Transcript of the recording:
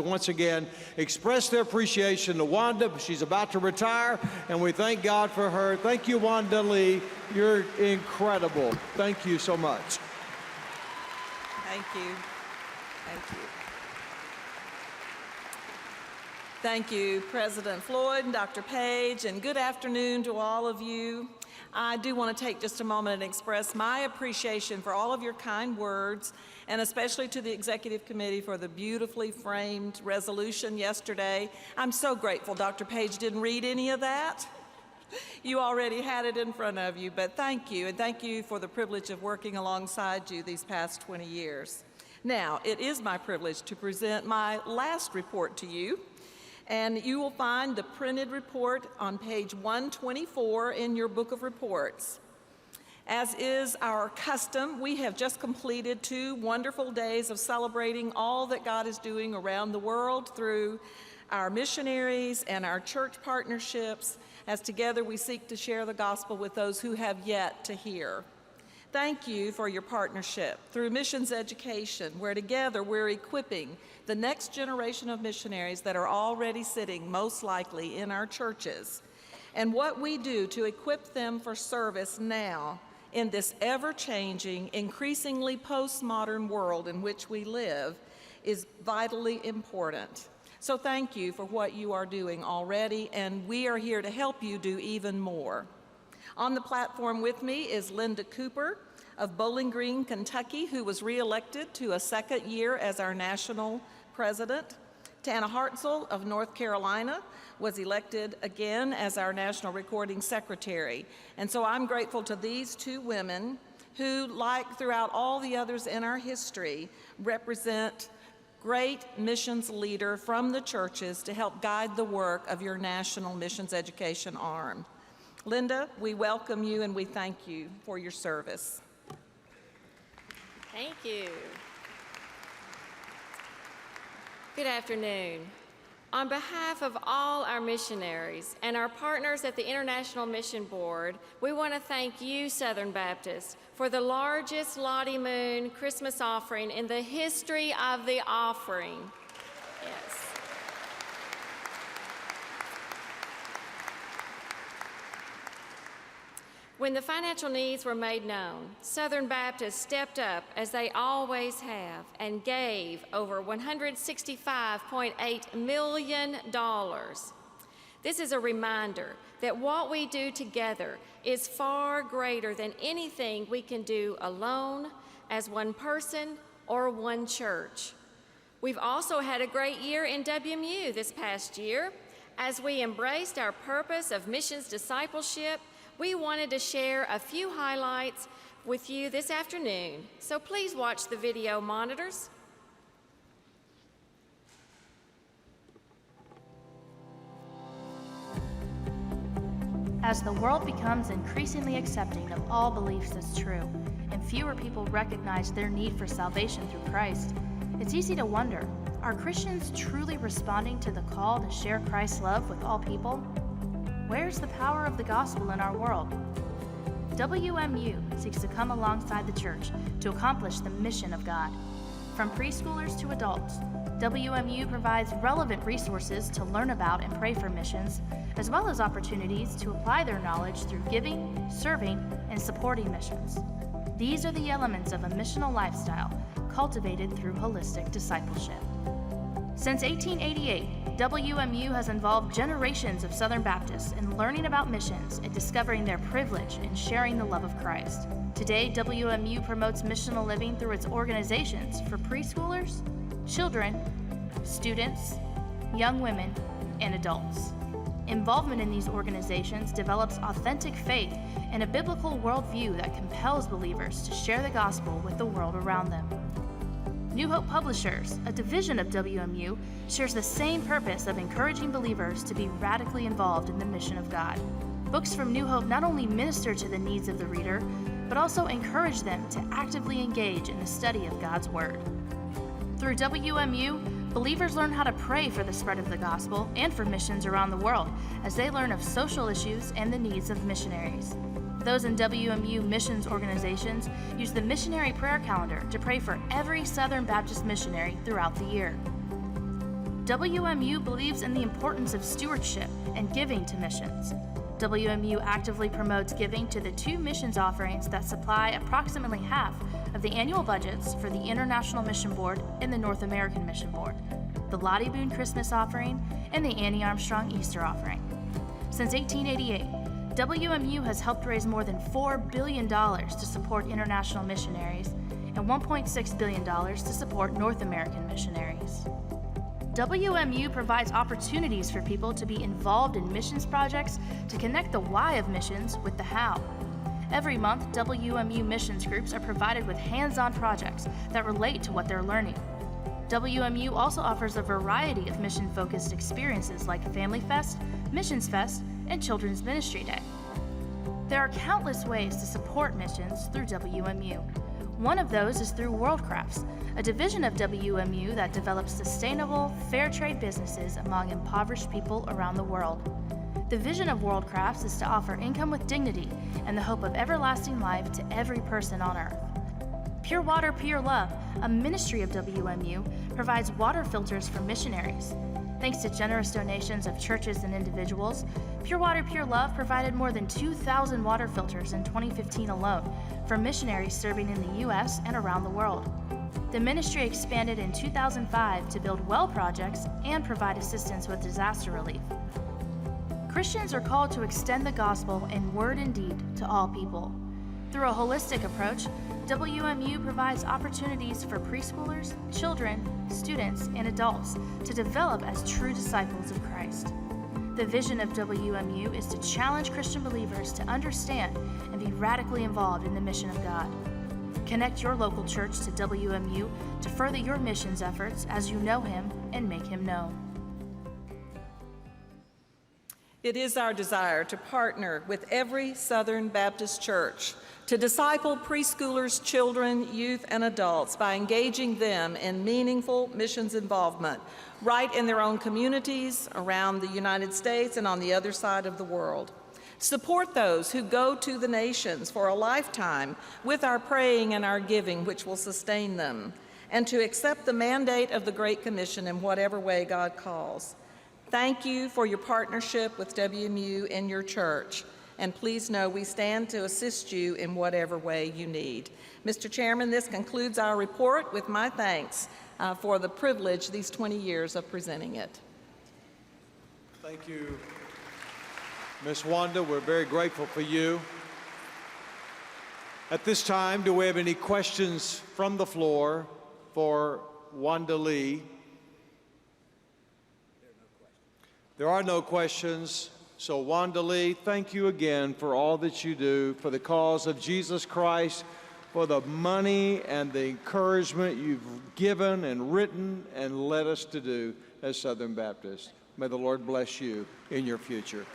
to once again express their appreciation to Wanda. She's about to retire, and we thank God for her. Thank you, Wanda Lee. You're incredible. Thank you so much. Thank you. Thank you. Thank you, President Floyd and Dr. Page, and good afternoon to all of you. I do want to take just a moment and express my appreciation for all of your kind words, and especially to the Executive Committee for the beautifully framed resolution yesterday. I'm so grateful Dr. Page didn't read any of that. You already had it in front of you, but thank you, and thank you for the privilege of working alongside you these past 20 years. Now, it is my privilege to present my last report to you. And you will find the printed report on page 124 in your book of reports. As is our custom, we have just completed 2 wonderful days of celebrating all that God is doing around the world through our missionaries and our church partnerships, as together we seek to share the gospel with those who have yet to hear. Thank you for your partnership through missions education, where together we're equipping the next generation of missionaries that are already sitting most likely in our churches. And what we do to equip them for service now in this ever-changing, increasingly postmodern world in which we live is vitally important. So thank you for what you are doing already, and we are here to help you do even more. On the platform with me is Linda Cooper of Bowling Green, Kentucky, who was reelected to a second year as our national president. Tana Hartzell of North Carolina was elected again as our national recording secretary. And so I'm grateful to these 2 women who, like throughout all the others in our history, represent great missions leader from the churches to help guide the work of your national missions education arm. Linda, we welcome you and we thank you for your service. Thank you. Good afternoon. On behalf of all our missionaries and our partners at the International Mission Board, we want to thank you, Southern Baptists, for the largest Lottie Moon Christmas offering in the history of the offering. Yes. When the financial needs were made known, Southern Baptists stepped up, as they always have, and gave over $165.8 million. This is a reminder that what we do together is far greater than anything we can do alone, as one person or one church. We've also had a great year in WMU this past year. As we embraced our purpose of missions discipleship, we wanted to share a few highlights with you this afternoon, so please watch the video monitors. As the world becomes increasingly accepting of all beliefs as true, and fewer people recognize their need for salvation through Christ, it's easy to wonder, are Christians truly responding to the call to share Christ's love with all people? Where's the power of the gospel in our world? WMU seeks to come alongside the church to accomplish the mission of God. From preschoolers to adults, WMU provides relevant resources to learn about and pray for missions, as well as opportunities to apply their knowledge through giving, serving, and supporting missions. These are the elements of a missional lifestyle cultivated through holistic discipleship. Since 1888, WMU has involved generations of Southern Baptists in learning about missions and discovering their privilege in sharing the love of Christ. Today, WMU promotes missional living through its organizations for preschoolers, children, students, young women, and adults. Involvement in these organizations develops authentic faith and a biblical worldview that compels believers to share the gospel with the world around them. New Hope Publishers, a division of WMU, shares the same purpose of encouraging believers to be radically involved in the mission of God. Books from New Hope not only minister to the needs of the reader, but also encourage them to actively engage in the study of God's Word. Through WMU, believers learn how to pray for the spread of the gospel and for missions around the world as they learn of social issues and the needs of missionaries. Those in WMU missions organizations use the missionary prayer calendar to pray for every Southern Baptist missionary throughout the year. WMU believes in the importance of stewardship and giving to missions. WMU actively promotes giving to the 2 missions offerings that supply approximately half of the annual budgets for the International Mission Board and the North American Mission Board, the Lottie Boone Christmas Offering and the Annie Armstrong Easter Offering. Since 1888, WMU has helped raise more than $4 billion to support international missionaries and $1.6 billion to support North American missionaries. WMU provides opportunities for people to be involved in missions projects to connect the why of missions with the how. Every month, WMU missions groups are provided with hands-on projects that relate to what they're learning. WMU also offers a variety of mission-focused experiences like Family Fest, Missions Fest, and Children's Ministry Day. There are countless ways to support missions through WMU. One of those is through World Crafts, a division of WMU that develops sustainable, fair trade businesses among impoverished people around the world. The vision of World Crafts is to offer income with dignity and the hope of everlasting life to every person on earth. Pure Water, Pure Love, a ministry of WMU, provides water filters for missionaries. Thanks to generous donations of churches and individuals, Pure Water, Pure Love provided more than 2,000 water filters in 2015 alone for missionaries serving in the U.S. and around the world. The ministry expanded in 2005 to build well projects and provide assistance with disaster relief. Christians are called to extend the gospel in word and deed to all people. Through a holistic approach, WMU provides opportunities for preschoolers, children, students, and adults to develop as true disciples of Christ. The vision of WMU is to challenge Christian believers to understand and be radically involved in the mission of God. Connect your local church to WMU to further your missions efforts as you know Him and make Him known. It is our desire to partner with every Southern Baptist church to disciple preschoolers, children, youth, and adults by engaging them in meaningful missions involvement right in their own communities around the United States and on the other side of the world. Support those who go to the nations for a lifetime with our praying and our giving, which will sustain them, and to accept the mandate of the Great Commission in whatever way God calls. Thank you for your partnership with WMU in your church, and please know we stand to assist you in whatever way you need. Mr. Chairman, this concludes our report with my thanks for the privilege these 20 years of presenting it. Thank you, Ms. Wanda. We're very grateful for you. At this time, do we have any questions from the floor for Wanda Lee? There are no questions. So Wanda Lee, thank you again for all that you do for the cause of Jesus Christ, for the money and the encouragement you've given and written and led us to do as Southern Baptists. May the Lord bless you in your future.